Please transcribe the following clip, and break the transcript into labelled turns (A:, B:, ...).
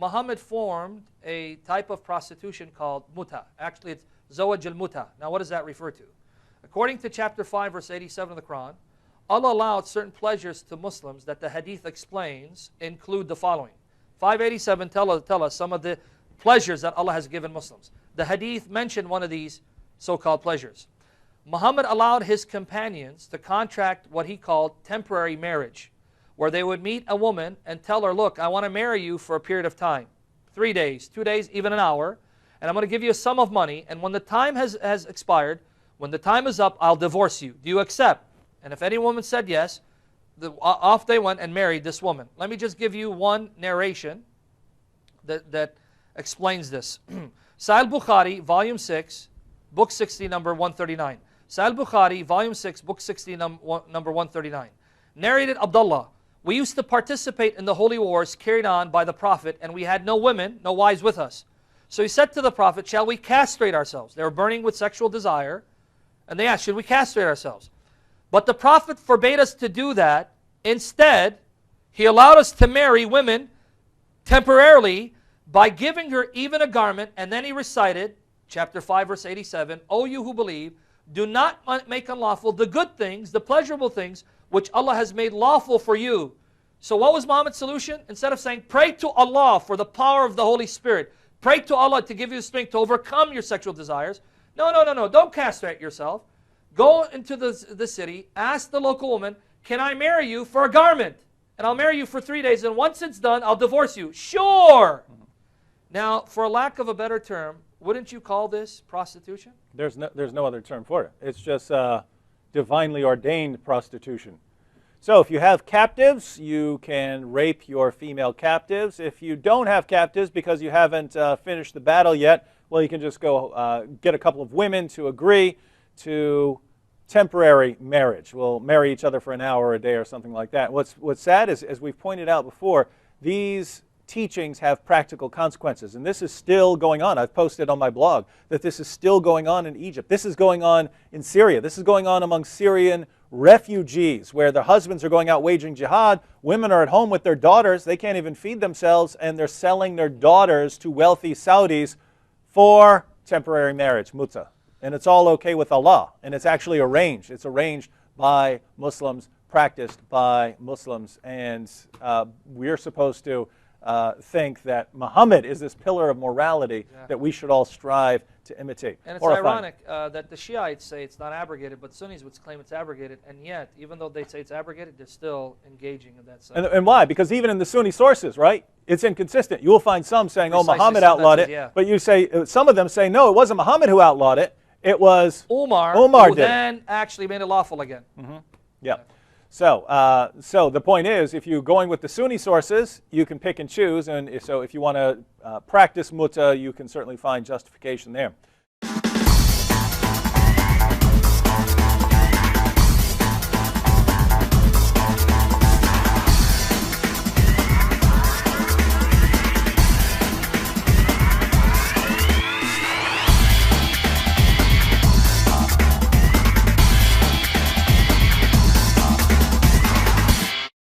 A: Muhammad formed a type of prostitution called muta. Actually, it's zawaj al-muta. Now, what does that refer to? According to chapter 5, verse 87 of the Quran, Allah allowed certain pleasures to Muslims that the hadith explains include the following. 587 tell us some of the pleasures that Allah has given Muslims. The hadith mentioned one of these so-called pleasures. Muhammad allowed his companions to contract what he called temporary marriage, where they would meet a woman and tell her, look, I want to marry you for a period of time, 3 days, 2 days, even an hour, and I'm going to give you a sum of money, and when the time has expired, when the time is up, I'll divorce you. Do you accept? And if any woman said yes, off they went and married this woman. Let me just give you one narration that explains this. Sahih Bukhari, volume 6, book 60, number 139. Sahih Bukhari, volume 6, book 60, number 139. Narrated Abdullah, we used to participate in the holy wars carried on by the Prophet, and we had no women, no wives with us. So he said to the Prophet, shall we castrate ourselves? They were burning with sexual desire, and they asked, should we castrate ourselves? But the Prophet forbade us to do that. Instead, he allowed us to marry women temporarily by giving her even a garment, and then he recited, chapter 5, verse 87, O you who believe, do not make unlawful the good things, the pleasurable things, which Allah has made lawful for you. So what was Muhammad's solution? Instead of saying, pray to Allah for the power of the Holy Spirit, pray to Allah to give you the strength to overcome your sexual desires. No, don't castrate yourself. Go into the city, ask the local woman, can I marry you for a garment? And I'll marry you for 3 days, and once it's done, I'll divorce you. Sure! Now, for a lack of a better term, wouldn't you call this prostitution?
B: There's no other term for it. It's just divinely ordained prostitution. So if you have captives, you can rape your female captives. If you don't have captives because you haven't finished the battle yet, well, you can just go get a couple of women to agree to temporary marriage. We'll marry each other for an hour a day or something like that. What's sad is, as we've pointed out before, these teachings have practical consequences, and this is still going on. I've posted on my blog that this is still going on in Egypt. This is going on in Syria. This is going on among Syrian refugees, where their husbands are going out waging jihad. Women are at home with their daughters. They can't even feed themselves, and they're selling their daughters to wealthy Saudis for temporary marriage, muta. And it's all okay with Allah, and it's actually arranged. It's arranged by Muslims, practiced by Muslims, and we're supposed to think that Muhammad is this pillar of morality that we should all strive to imitate.
A: And it's ironic that the Shiites say it's not abrogated, but Sunnis would claim it's abrogated, and yet, even though they say it's abrogated, they're still engaging in that side.
B: And why? Because even in the Sunni sources, right, it's inconsistent. You will find some saying, oh, Muhammad outlawed it, but you say, some of them say, no, it wasn't Muhammad who outlawed it, it was Umar
A: who then actually made it lawful again.
B: Yeah. So the point is, if you're going with the Sunni sources, you can pick and choose, and so if you want to practice muta, you can certainly find justification there.